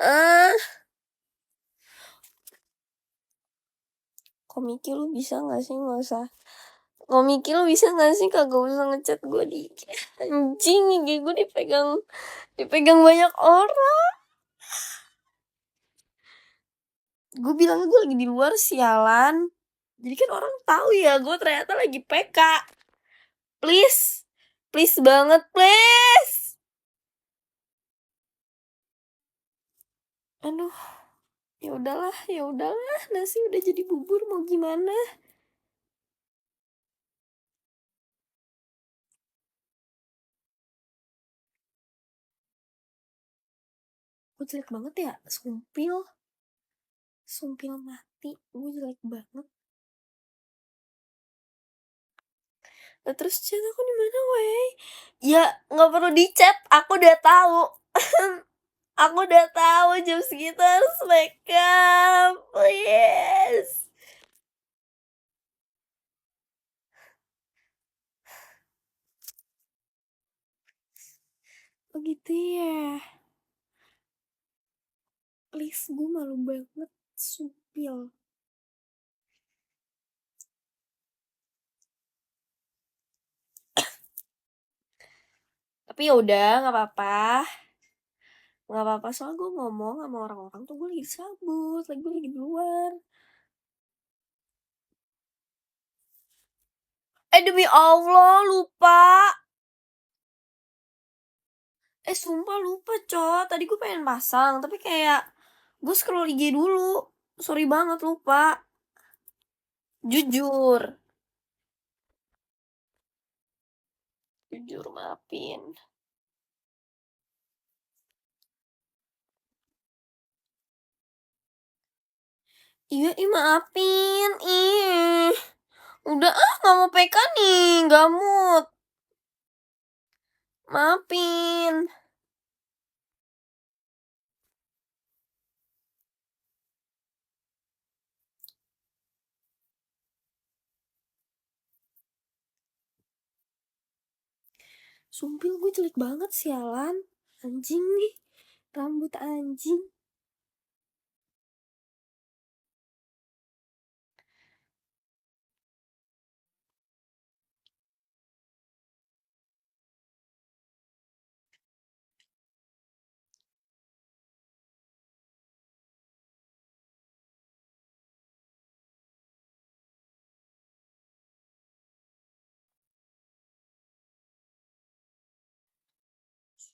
Ah, Komiki lu bisa gak sih nggak usah. Komiki lu bisa gak sih kagak usah ngechat gue di IG. Anjing, IG gue dipegang banyak orang. Gue bilang gue lagi di luar, sialan. Jadi kan orang tahu ya gue ternyata lagi PK. Please, please banget, please. Aduh, ya udahlah, nasi udah jadi bubur, mau gimana? Gue jelek banget ya, sumpil mati, gue jelek banget. Nah, terus chat aku di mana, wey? Ya nggak perlu di chat, aku udah tahu. Aku udah tahu jam segitu harus make up, please. Oh gitu ya. Please, gue malu banget, supil. Tapi ya udah, nggak apa-apa. Soalnya gue ngomong sama orang-orang tuh gue lagi sabut, lagi gue lagi di luar. Demi Allah lupa. Sumpah lupa, cot. Tadi gue pengen pasang, tapi kayak gue scroll IG dulu. Sorry banget, lupa. Jujur. Jujur, maafin. Iya, maafin. Ih. Udah gak mau PK nih, gamut. Maafin. Sumpil gue jelek banget, sialan. Anjing nih. Rambut anjing.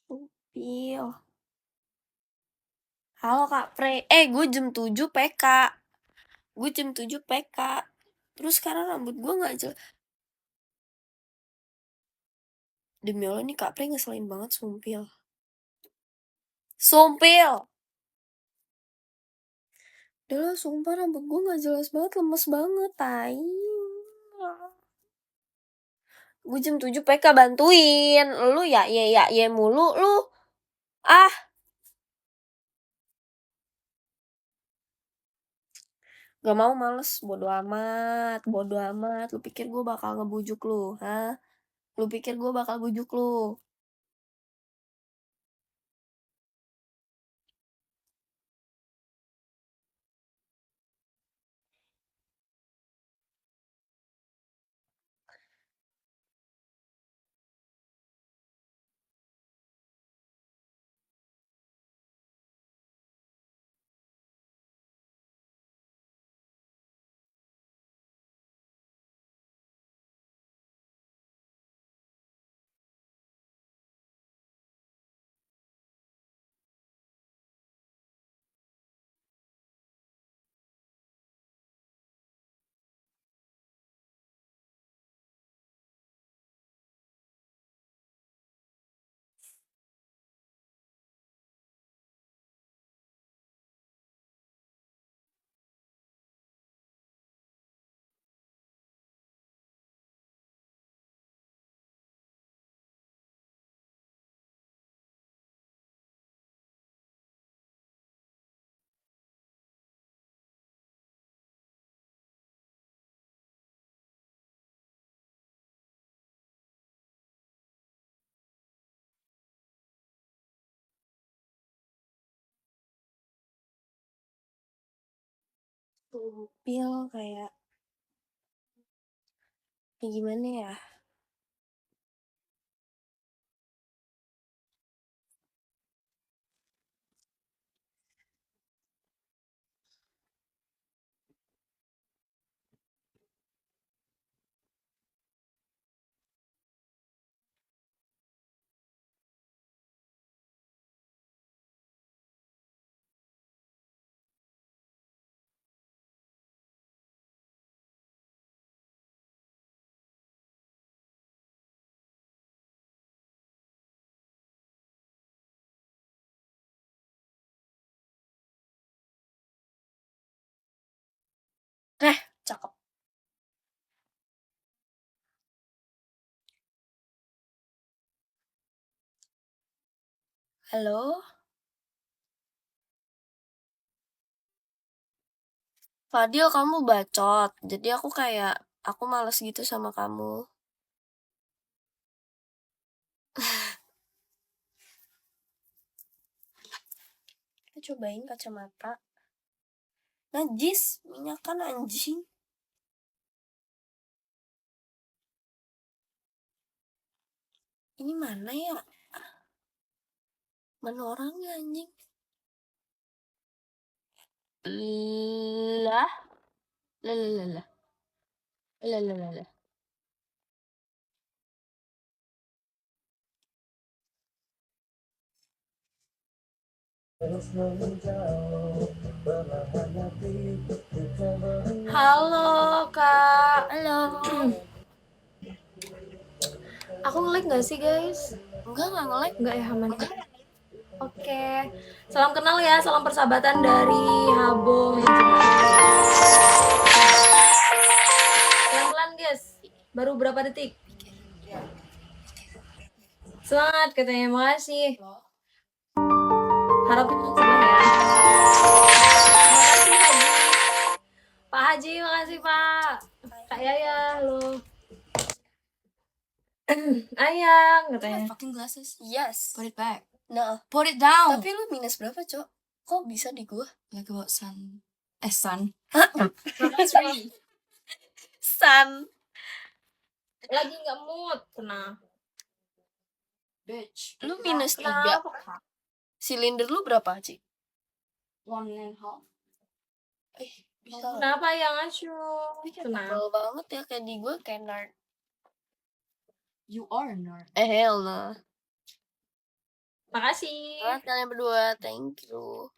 Sumpil. Halo Kak Pre. Gue jam 7 PK. Gue jam 7 PK. Terus sekarang rambut gue gak jelas. Demi Allah nih Kak Pre ngeselin banget, sumpil. Sumpil. Udah lah, sumpah rambut gue gak jelas banget, lemes banget, tai. Gue jam 7 PK, bantuin. Lu ya mulu lu. Ah, gak mau, males. Bodo amat. Lu pikir gue bakal ngebujuk lu, hah? Lu pikir gue bakal bujuk lu? Umpil kayak gimana ya? Cakep. Halo? Fadil, kamu bacot. Jadi aku males gitu sama kamu. Kita cobain kacamata. Najis, minyak kan anjing. Ini mana ya? Mana orangnya anjing? Lah, lah, lah, lah, lah, lah, lah, lah, lah. Halo kak. Halo. Aku nge-lag gak sih guys? Enggak nge-lag. Enggak ya, aman. Oke. Salam kenal ya, salam persahabatan dari Habo Pelan-pelan guys, baru berapa detik? Semangat katanya, makasih. Harap semangat ya. Makasih Haji. Pak Haji, makasih Pak. Kak Yaya, halo. Ayang katanya. Fucking glasses. Yes. Put it back. Nah, Put it down. tapi lu minus berapa, Cok? Kok bisa di gua? Like about sun. Sun. Makasih. Sun. Lagi nggak mood, kenapa? Bitch. Lu minus 3. Kenapa kak? Silinder lu berapa, Ci? 1.5. Bisa. Kenapa yang asu? Kenapa? Tebal banget ya kayak di gua kayak nerd. You are a nerd. Hell no. Makasih. Selamat kalian berdua, thank you.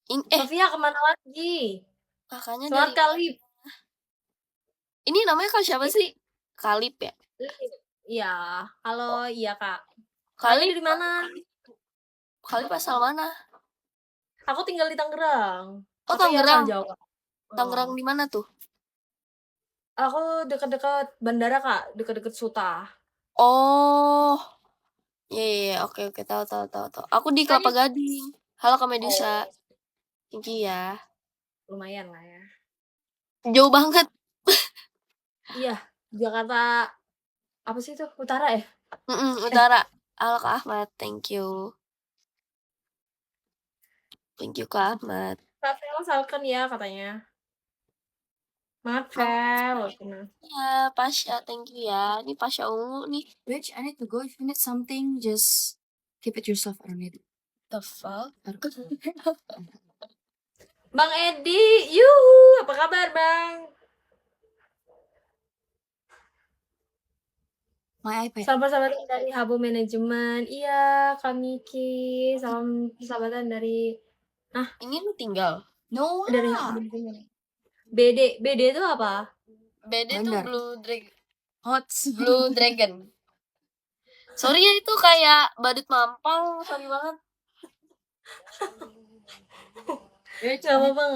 Sofia kemana lagi? Kakaknya Selamat dari Kalip. Ini namanya kak siapa sih? Kalip ya? Iya, halo, iya kak. Kalip dari mana? Kalip asal mana? Aku tinggal di Tangerang. Oh, Tangerang. Jawa. Tangerang di mana tuh? Aku dekat-dekat bandara kak, dekat-dekat Suta. Oh, iya, oke, tahu. Aku di Kelapa Gading. Halo Kak Medusa. Thank you ya. Lumayan lah ya. Jauh banget. Iya, Jakarta apa sih itu? Utara ya? Utara. Halo Kak Ahmad, thank you. Thank you Kak Ahmad. Kak Fel salkan ya katanya. Maaf Fel. Ya, Pasha, thank you ya. Ini Pasha ungu nih. Bitch, I need to go. If you need something, just keep it yourself. I don't need it. The fuck? Bang Edi, yuhu, apa kabar Bang? My iPad. Salam persahabatan dari Habo Manajemen. Iya, kami Ki. Salam persahabatan dari Ini lu tinggal? No. dari Habo Manajemen. BD itu apa? BD tuh Bandar. Blue Dragon. Sorry ya, itu kayak badut mampang, sorry banget. Coba Bang.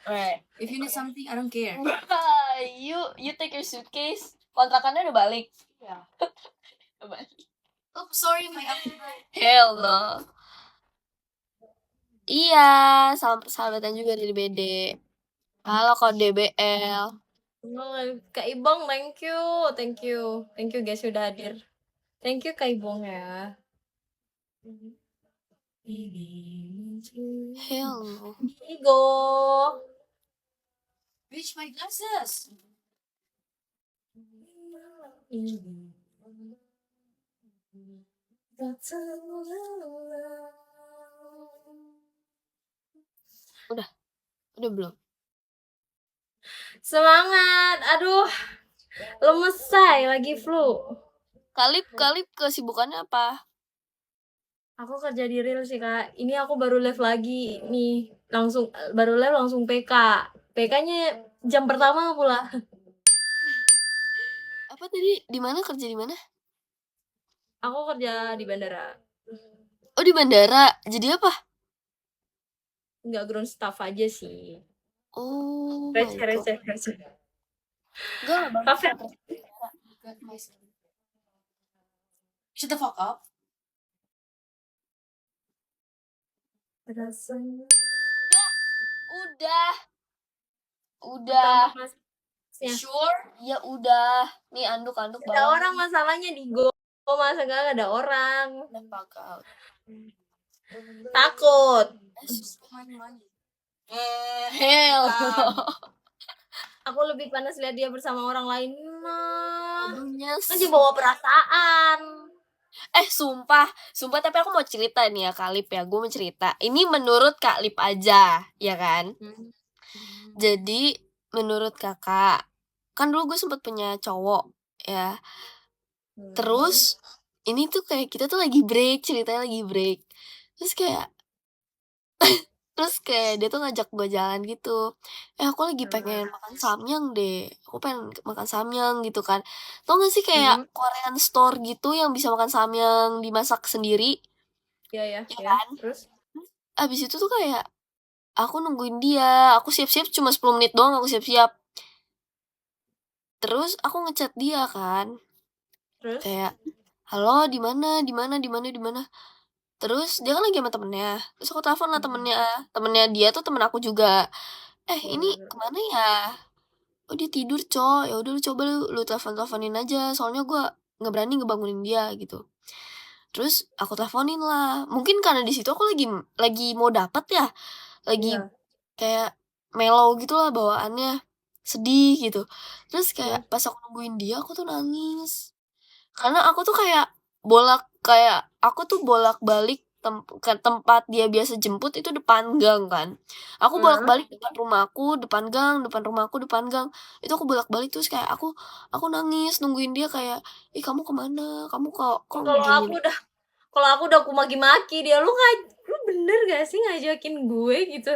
Alright. If you need something, I don't care. You take your suitcase. Kontrakannya udah balik. Yeah. Udah balik. Oh, sorry, my iPad. Hell no. Iya, salam persahabatan juga dari BD. Halo kok DBL. Kak Ibong, thank you guys sudah hadir. Thank you Kak Ibong ya. Hell no. Igo. Bitch, my glasses. Udah belum? Semangat. Aduh, lemes say, lagi flu. Kalip kesibukannya apa? Aku kerja di real sih, Kak. Ini aku baru live lagi nih. Baru live langsung PK. PK-nya jam pertama pula. Apa tadi? Di mana kerja di mana? Aku kerja di bandara. Oh, di bandara. Jadi apa? Nggak ground staff aja sih. Oh my god. Receh. Enggak lah, Bang. Kafe. Shut the fuck up. Rasanya. Udah. Masnya. Sure? Ya udah. Nih anduk Ada bawah. orang masalahnya di Go. Masa nggak ada orang? Udah fuck out. Takut. Hell. Aku lebih panas lihat dia bersama orang lain. Nah, Aduhnya. kan dia bawa perasaan. Sumpah tapi aku mau cerita nih ya Kalip ya. Gue mau cerita. Ini menurut Kak Lip aja, ya kan? Jadi menurut kakak, kan dulu gue sempet punya cowok ya. Terus ini tuh kayak kita tuh lagi break, ceritanya lagi break. Terus kayak dia tuh ngajak gue jalan gitu. Aku lagi pengen makan samyang deh. Aku pengen makan samyang gitu kan. Tau gak sih kayak Korean store gitu yang bisa makan samyang dimasak sendiri? Iya. Kan? Terus? Abis itu tuh kayak aku nungguin dia. Aku siap-siap cuma 10 menit doang aku siap-siap. Terus aku ngechat dia kan. Terus? Kayak, halo, di mana? Terus dia kan lagi sama temennya. Terus aku telepon lah temennya dia tuh temen aku juga. Ini kemana ya? Oh, dia tidur, ya udah lu coba lu teleponin aja. Soalnya gue nggak berani ngebangunin dia gitu. Terus aku teleponin lah. Mungkin karena di situ aku lagi mau dapet ya, lagi kayak mellow gitu lah bawaannya, sedih gitu. Terus kayak pas aku nungguin dia, aku tuh nangis. Karena aku tuh aku tuh bolak-balik ke tempat dia biasa jemput itu depan gang kan. Aku bolak-balik depan rumahku, depan rumahku, depan gang. Itu aku bolak-balik terus kayak aku nangis nungguin dia kayak, "Ih, kamu kemana? Kamu kok gini?" Kalau aku udah aku maki-maki dia, lu bener gak sih ngajakin gue gitu?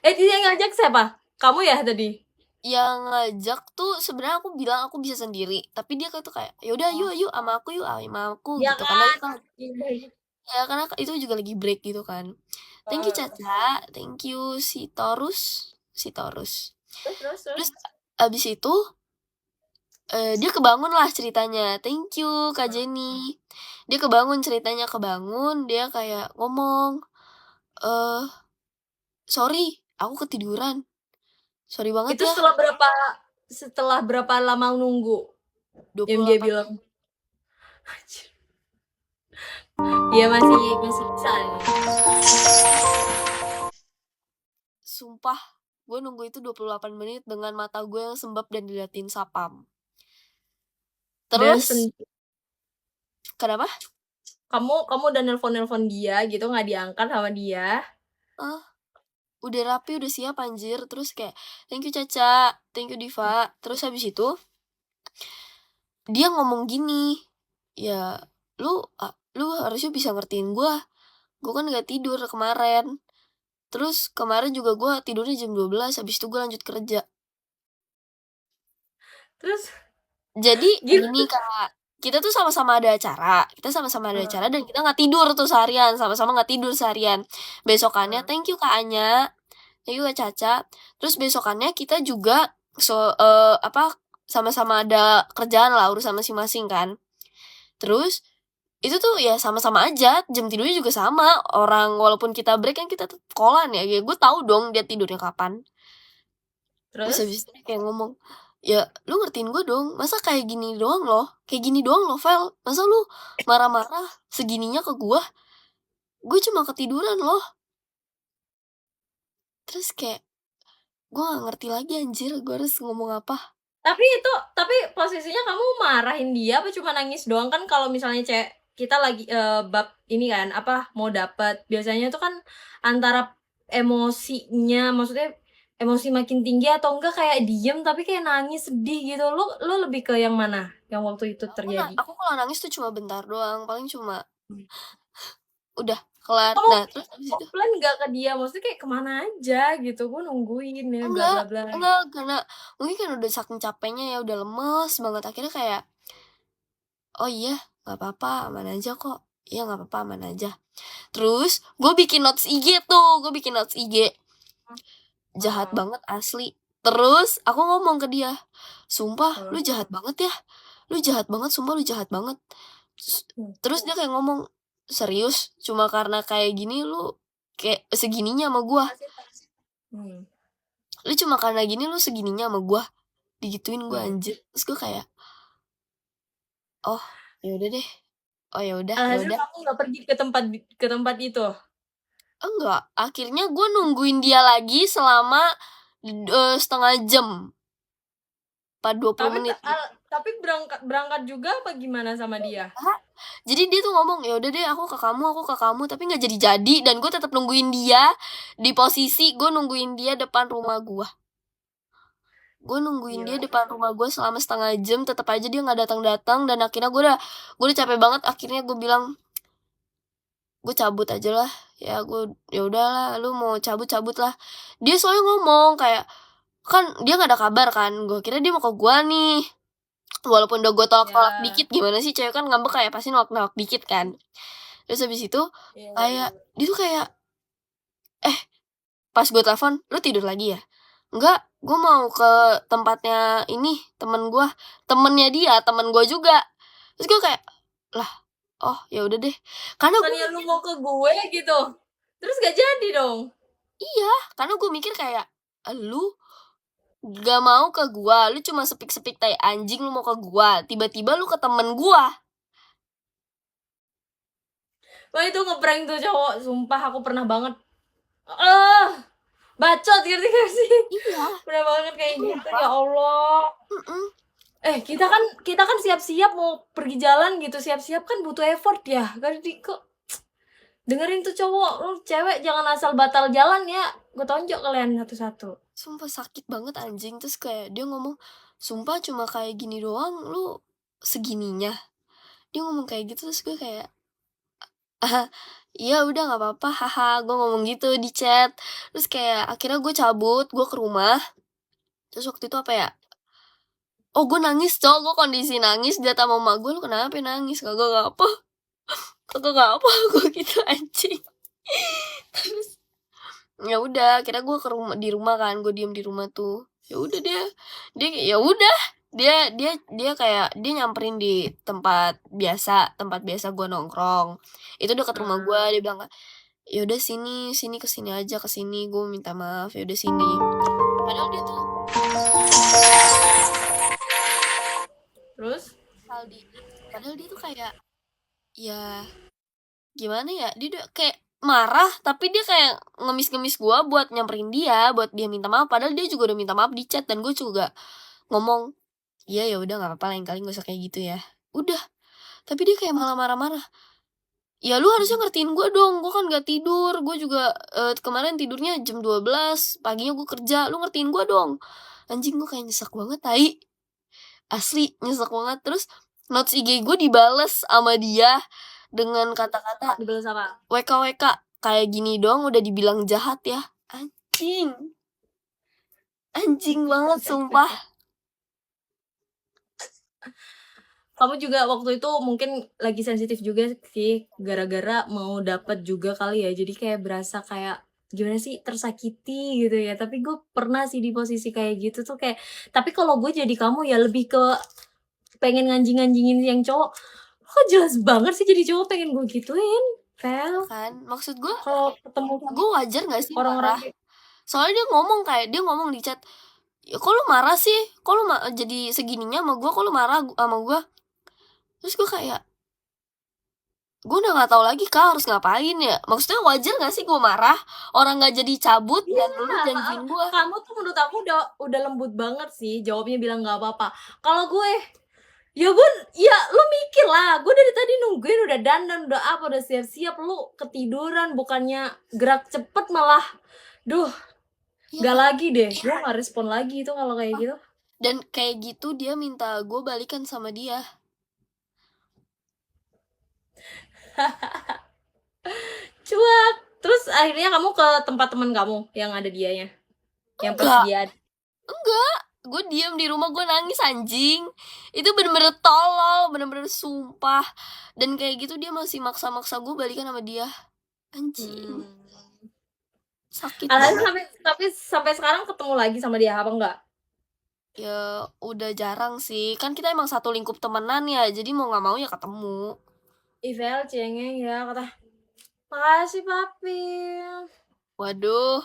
Dia yang ngajak siapa? Kamu ya tadi? Yang ngajak tuh sebenarnya aku bilang aku bisa sendiri, tapi dia kayak ya udah yuk sama aku Ya gitu. kan? Karena itu juga lagi break gitu kan. Thank you Caca, thank you si Torus. Terus abis itu dia kebangun lah ceritanya. Thank you Kak Jenny. Dia kebangun ceritanya, dia kayak ngomong, sorry, aku ketiduran. Sorry banget Itu ya. setelah berapa lama nunggu? 28 Yang dia bilang. Iya masih bisa ya. Sumpah, gue nunggu itu 28 menit dengan mata gue yang sembab dan diliatin sapam. Terus kenapa? Kamu udah nelpon dia gitu, nggak diangkat sama dia? Udah rapi, udah siap anjir. Terus kayak, thank you Caca, thank you Diva. Terus habis itu dia ngomong gini, ya lu harusnya bisa ngertiin gue kan gak tidur kemarin. Terus kemarin juga gue tidurnya jam 12, habis itu gue lanjut kerja. Terus jadi gini Kak, kita tuh sama-sama ada acara. Dan kita nggak tidur tuh seharian, sama-sama nggak tidur seharian. Besokannya thank you Kak Anya, thank you Kak Caca. Terus besokannya kita juga sama-sama ada kerjaan lah, urusan masing-masing kan. Terus itu tuh ya sama-sama aja, jam tidurnya juga sama. Orang walaupun kita break kan kita tetap kolan ya. Gue tahu dong dia tidurnya kapan. Terus habis itu kayak ngomong, ya lu ngertiin gue dong, masa kayak gini doang loh Vel, masa lu marah-marah segininya ke gue gue cuma ketiduran loh. Terus kayak gue gak ngerti lagi anjir gue harus ngomong apa. Tapi posisinya kamu marahin dia apa cuma nangis doang? Kan kalau misalnya kita lagi bab ini kan apa mau dapet, biasanya tuh kan antara emosinya, maksudnya emosi makin tinggi atau enggak kayak diem tapi kayak nangis sedih gitu. Lo lebih ke yang mana yang waktu itu terjadi? Aku kalau nangis tuh cuma bentar doang, paling cuma udah kelar. Kamu Nah terus abis itu plan nggak ke dia, maksudnya kayak kemana aja gitu, gue nungguin ya bla bla bla. enggak karena mungkin kan udah saking capeknya ya, udah lemes banget, akhirnya kayak oh iya nggak apa-apa aman aja kok, iya nggak apa-apa aman aja. Terus gue bikin notes IG tuh, gue bikin notes IG jahat banget asli. Terus aku ngomong ke dia, sumpah lu jahat banget ya, lu jahat banget, sumpah lu jahat banget. Terus dia kayak ngomong, serius cuma karena kayak gini lu kayak segininya sama gua, lu cuma karena gini lu segininya sama gua, digituin gua anjir. Terus gua kayak oh ya udah deh, oh ya udah ya Alhasil udah. kamu nggak pergi ke tempat itu? Enggak, akhirnya gua nungguin dia lagi selama setengah jam, 20 menit. Tapi berangkat juga apa gimana sama dia? Jadi dia tuh ngomong ya udah deh aku ke kamu, tapi nggak jadi. Dan gue tetap nungguin dia di posisi gue nungguin dia depan rumah gue. Gue nungguin dia depan rumah gue selama setengah jam, tetap aja dia nggak datang. Dan akhirnya gue udah capek banget. Akhirnya gue bilang gue cabut aja lah. Ya gue ya udahlah, lu mau cabut lah. Dia soalnya ngomong kayak kan dia nggak ada kabar kan. Gue kira dia mau ke gue nih. Walaupun udah gue tolak-tolak dikit, gimana sih cewek kan ngambek kayak pasti nolak-nolak dikit kan. Terus habis itu kayak dia tuh kayak pas gue telepon, lu tidur lagi ya? Enggak, gue mau ke tempatnya ini temennya dia, temen gue juga. Terus gue kayak lah, oh ya udah deh, karena Bukannya lu mau ke gue gitu, terus gak jadi dong? iya, karena gue mikir kayak lu gak mau ke gua, lu cuma sepik-sepik tai anjing, lu mau ke gua, tiba-tiba lu ke temen gua. Wah itu ngeprank tuh cowok, sumpah aku pernah banget. Bacot gitu gak sih? Iya. Pernah banget kayak gitu, ya Allah. Mm-mm. Kita kan siap-siap mau pergi jalan gitu, siap-siap kan butuh effort ya. Kok dengerin tuh cowok, lu cewek jangan asal batal jalan ya. Gue tonjok kalian satu-satu. Sumpah sakit banget anjing. Terus kayak dia ngomong, sumpah cuma kayak gini doang, lu segininya. Dia ngomong kayak gitu, terus gue kayak iya udah nggak apa-apa, haha, gue ngomong gitu di chat. Terus kayak akhirnya gue cabut, gue ke rumah. Terus waktu itu apa ya? Oh gue nangis cowok, gue kondisi nangis dia sama mama gue, lu kenapa nangis? Kagak nggak apa, kagak nggak apa, gue gitu anjing. Terus ya udah, akhirnya gue di rumah kan, gue diem di rumah tuh. Ya udah dia ya udah dia kayak dia nyamperin di tempat biasa gue nongkrong. Itu dekat rumah gue, dia bilang ya udah sini kesini aja, kesini gue minta maaf, ya udah sini. Padahal dia tuh Terus? padahal dia tuh kayak ya gimana ya, dia udah kayak marah tapi dia kayak ngemis-ngemis gue buat nyamperin dia, buat dia minta maaf. Padahal dia juga udah minta maaf di chat dan gue juga ngomong iya ya udah nggak apa-apa, lain kali gak usah kayak gitu ya. Udah, tapi dia kayak malah marah-marah. Ya lu harusnya ngertiin gue dong, gue kan gak tidur, gue juga kemarin tidurnya jam 12 paginya gue kerja, lu ngertiin gue dong. Anjing, gue kayak nyesek banget tai, asli nyesek banget. Terus notes IG gue dibales sama dia dengan kata-kata Dibales apa? WKWK, kayak gini dong udah dibilang jahat ya. Anjing banget sumpah. Kamu juga waktu itu mungkin lagi sensitif juga sih, gara-gara mau dapet juga kali ya, jadi kayak berasa kayak gimana sih, tersakiti gitu ya. Tapi gue pernah sih di posisi kayak gitu tuh kayak, tapi kalau gue jadi kamu ya lebih ke pengen nganjing-nganjingin yang cowok. Kok jelas banget sih jadi cowok pengen gue gituin, Fel. Kan maksud gue Kalau ketemu gue wajar gak sih orang-orang marah? Soalnya dia ngomong di chat, ya kok lu marah sih, kok lu jadi segininya sama gue, kok lu marah sama gue. Terus gue kayak Gue udah nggak tahu lagi Kak harus ngapain ya. Maksudnya wajar nggak sih gue marah? Orang nggak jadi cabut Iya, dan lu janjiin gue. kamu tuh menurut aku udah lembut banget sih, jawabnya bilang nggak apa-apa. Kalau gue, ya gue, ya lu mikir lah, gue dari tadi nungguin udah dandan, udah apa, udah siap-siap, lu ketiduran, bukannya gerak cepet malah, duh, Iya nggak kan? lagi deh, gue nggak respon lagi itu kalau kayak gitu. Dan kayak gitu dia minta gue balikan sama dia. Cuek. Terus akhirnya kamu ke tempat teman kamu yang ada dianya, yang pas Enggak, dia enggak. Gue diem di rumah gue nangis anjing. Itu bener-bener tolol, bener-bener sumpah. Dan kayak gitu dia masih maksa-maksa gue balikan sama dia. Anjing, sakit Alhasil banget. sampai sekarang ketemu lagi sama dia apa enggak? Ya udah jarang sih. Kan kita emang satu lingkup temenan ya. Jadi mau nggak mau ya ketemu. Ivel cengeng ya kata, makasih papi. Waduh,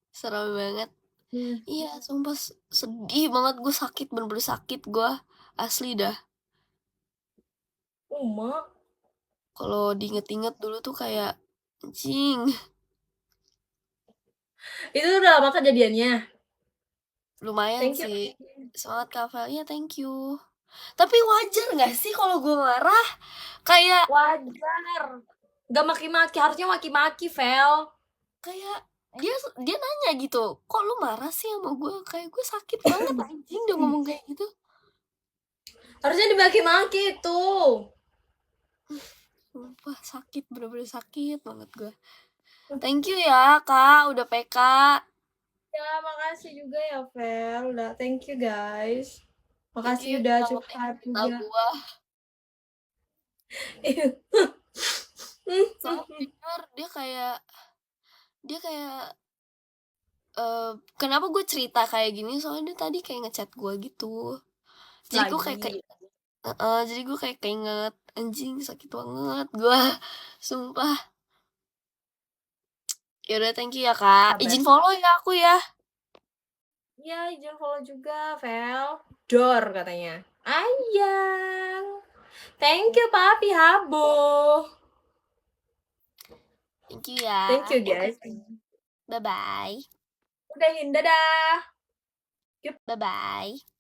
serem banget. Hmm. Iya, sumpah sedih banget. Gue sakit, bener-bener sakit gue. Asli dah. Uma. Kalau diinget-inget dulu tuh kayak anjing. Itu udah lama kejadiannya. Lumayan Thank you. sih. Semangat Kavel. Iya, thank you. Tapi wajar gak sih kalau gue marah? Kayak Wajar. Gak maki-maki, harusnya maki-maki, Vel. kayak dia nanya gitu, kok lu marah sih sama gue? Kayak gue sakit banget anjing udah ngomong kayak gitu. Harusnya dimaki-maki itu. Sumpah sakit, bener-bener sakit banget gue. Thank you ya Kak, udah PK. Ya, makasih juga ya, Vel. Udah, thank you guys. Thank Makasih you udah selamat curhat cerita juga. gue. Soalnya jujur dia kayak kenapa gue cerita kayak gini, soalnya dia tadi kayak ngechat gue gitu. Jadi gue kayak Lagi. jadi gue kayak keinget anjing sakit banget gue. Sumpah. Ya udah thank you ya Kak. Sabar. Izin follow ya aku ya. Ya, izin follow juga, Vel. Dor katanya. Ayang. Thank you, Papi Habo. Thank you ya. Thank you, guys. Bye bye. Udahin, dadah. Bye bye.